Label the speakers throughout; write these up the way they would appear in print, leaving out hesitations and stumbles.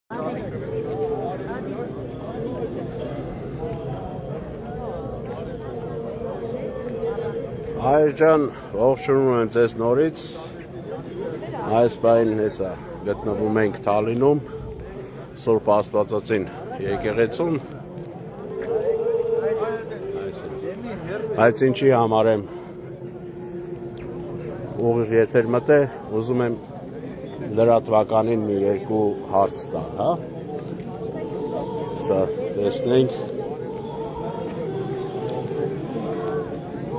Speaker 1: Հայերջան ողջունում եմ ձեզ նորից, այս բային հեսա գտնվում ենք Թալինում, Սուրբ Աստվածածին եկեղեցում, բայց ինչի համար եմ ուղիղ եթեր մտե, ուզում եմ լրատվականին մի երկու հարց տալ, հա? Սա տեսնենք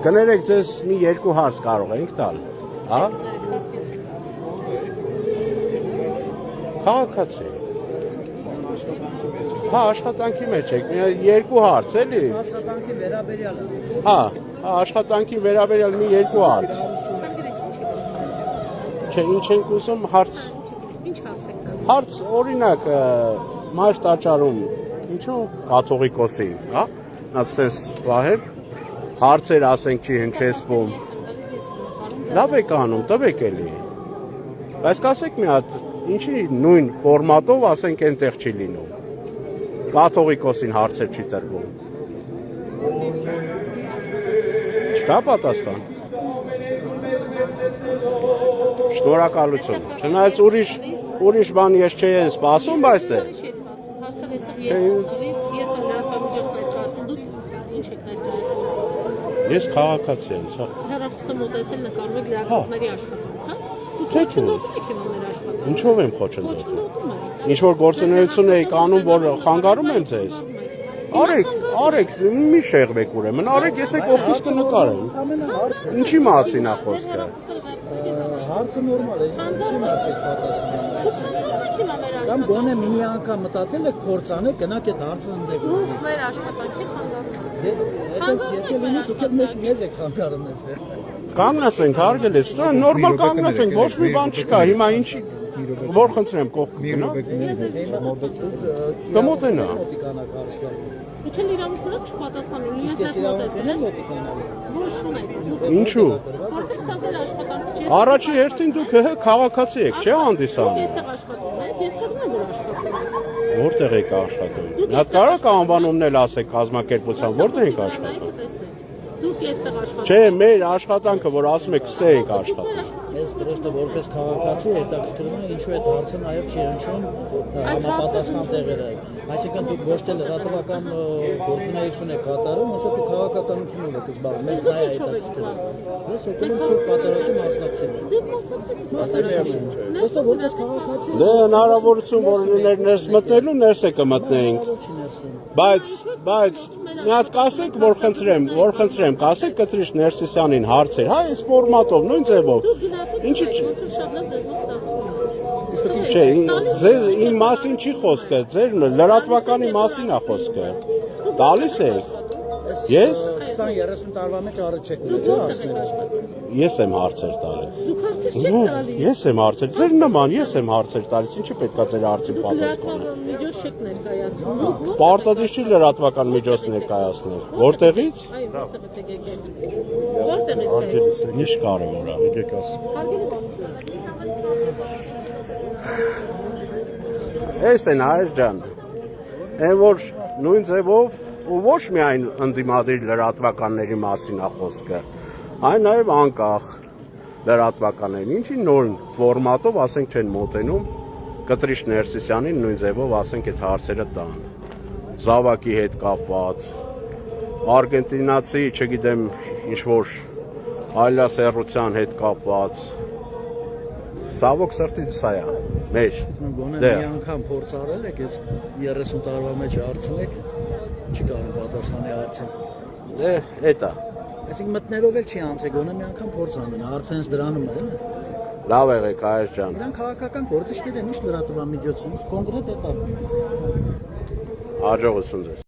Speaker 1: Կներեք ձեզ մի երկու հարց կարող ենք տալ, հա? Քաղաքացի։ Հա, աշխատանքի մեջ եք, երկու հարց, էլի։
Speaker 2: Աշխատանքի վերաբերյալ։
Speaker 1: Հա, աշխատանքի վերաբերյալ մի երկու հարց։ Չէ, ինչ ենք ուզում հարց։
Speaker 3: Ինչ հարց եք տալիս։
Speaker 1: Հարց օրինակ մայր տաճարում, ինչու կաթողիկոսի, հա? Նա sense վահებ հարցեր ասենք չի հնչեցվում։ Լավ եք անում, տվեք էլի։ Բայց կասեք մի հատ, ինչի նույն ֆորմատով ասենք այնտեղ չի լինում։ Կաթողիկոսին հարցեր չի տրվում։ Չկա պատասխան։ Շնորհակալություն։ Չնայած ուրիշ բան ես չէի սպասում, բայց դե։
Speaker 3: Հարցը այստեղ ես եմ տալիս, ես եմ լրատվամիջոց ներկայացնում, դուք ինչ եք ներկայացնում։
Speaker 1: Ես քաղաքացի եմ, սա։
Speaker 3: Հեռախոսը մոտեցել նկարում եք լրատվների աշխատանք, հա? Դուք
Speaker 1: Թե
Speaker 3: խոչընդոտում եք հիմա մեր աշխատանքը։
Speaker 1: Ինչով եմ խոչընդոտում։
Speaker 3: Խոչընդոտում եք։
Speaker 1: Ինչ որ գործունեություն եք անում, որ խանգարում եմ ձեզ։ Արեք, մի շեղվեք ուրեմն, արեք, ես եք օգուտ կնկարեմ։
Speaker 2: Ամենը հարցը։
Speaker 1: Ինչի մասին է խոսքը։
Speaker 2: Հարցը նորմալ է, ինչի մարդ եք պատասխանում։ Կամ գոնե մի անգամ մտածել եք կործանեք, գնաք այդ հարցը ընդդեք։
Speaker 3: Դուք մեր աշխատանքի խանգարում եք։
Speaker 2: Այդպես եթե լինի դուք մեզ եք խանգարում այստեղ։
Speaker 1: Կանգնած ենք, հարգել ես, նորմալ կանգնած ենք, ոչ մի բան չկա, հիմա ինչի, որ խնդրեմ կողք գնա։ Կմոտենա։
Speaker 3: Դուք էլ իրավունք ունեք չպատասխանել, ես դες մոտեցել եմ։ Ոչ ունեք։
Speaker 1: Ինչու։
Speaker 3: Որտեղ սա ձեր աշխատանքը չէ։
Speaker 1: Առաջի հերթին դուք քաղաքացի եք, չէ՞ հանդիսանում։
Speaker 3: Այստեղ աշխատում եք, եթերում եք որ աշխատում եք։
Speaker 1: Որտեղ եք աշխատում։ Նա կարող անվանումն էլ ասեք կազմակերպության, որտեղ եք աշխատում։
Speaker 3: Դուք այստեղ աշխատում
Speaker 1: Չէ, մեր աշխատանքը, որ ասում եք, ստե եք աշխատում։
Speaker 2: Ես պրոստը որպես քաղաքացի հետաքրքրում է ինչու այդ հարցը նաև չի հնչում համապատասխան տեղերը։ Այսինքն դուք ոչ թե լրատվական գործունեություն եք կատարում, ոնց որ դուք քաղաքականությունով եք զբաղվում, մեզ դա է հետաքրքրում։ Ես եկել եմ Սուրբ Պատերազմի մասնակցելու։ Պրոստը որպես քաղաքացի
Speaker 1: Դե հնարավորություն որ ուներ ներս մտնելու, ներս է կմտնենք։ Բայց մի հատ կասեք, որ խնդրեմ, կասեք Կտրիշ Ներսիսյանին հարցեր, հա, այս ֆորմատով, նույն ձևով։ Ինչի՞ Չէ, ձեզ իմ մասին չի խոսքը, ձեր լրատվականի մասին է խոսքը։ Տալիս եք։ Ես
Speaker 2: 20-30 տարվա մեջ առաջ եք ունեցել հարցներ։
Speaker 1: Ես եմ հարցեր տալիս։
Speaker 3: Դուք հարցեր չեք տալիս։
Speaker 1: Ես եմ հարցեր, ձեր նման ես եմ հարցեր տալիս, ինչի պետք է ձեր հարցին պատասխանել։
Speaker 3: Միջոց չեք ներկայացնում։
Speaker 1: Պարտադիր չի լրատվական միջոց ներկայացնել։ Որտեղից։
Speaker 3: Այո, որտեղից եք եկել։ Որտեղից եք։
Speaker 1: Ինչ կարևոր է, եկեք ասեմ։ Էս են Հայերջան։ Այն որ նույն ձևով ու ոչ միայն ընդդիմադիր լրատվականների մասին է խոսքը, այն նաև անկախ լրատվականներին, ինչի նոր ֆորմատով ասենք չեն մոտենում Կտրիշ Ներսիսյանին նույն ձևով ասենք այդ հարցերը տան։ Զավակի հետ կապված, արգենտինացի, չգիտեմ, ինչ որ այլասեռության հետ կապված։ Ցավոք սրտի սա է։ Մեր
Speaker 2: Գոնե մի անգամ փորձ արել եք, այս 30 տարվա մեջ հարցնեք, չի կարող պատասխանի հարցին։
Speaker 1: Դե, էտա։
Speaker 2: Այսինքն մտներով էլ չի անցել, գոնե մի անգամ փորձ անել, հարցենս դրանում է, էլի։
Speaker 1: Լավ եղեք Հայերջան։
Speaker 2: Նրանք քաղաքական գործիչներ են, ինչ լրատվամիջոցի, կոնկրետ էտա։
Speaker 1: Հաջողություն ձեզ։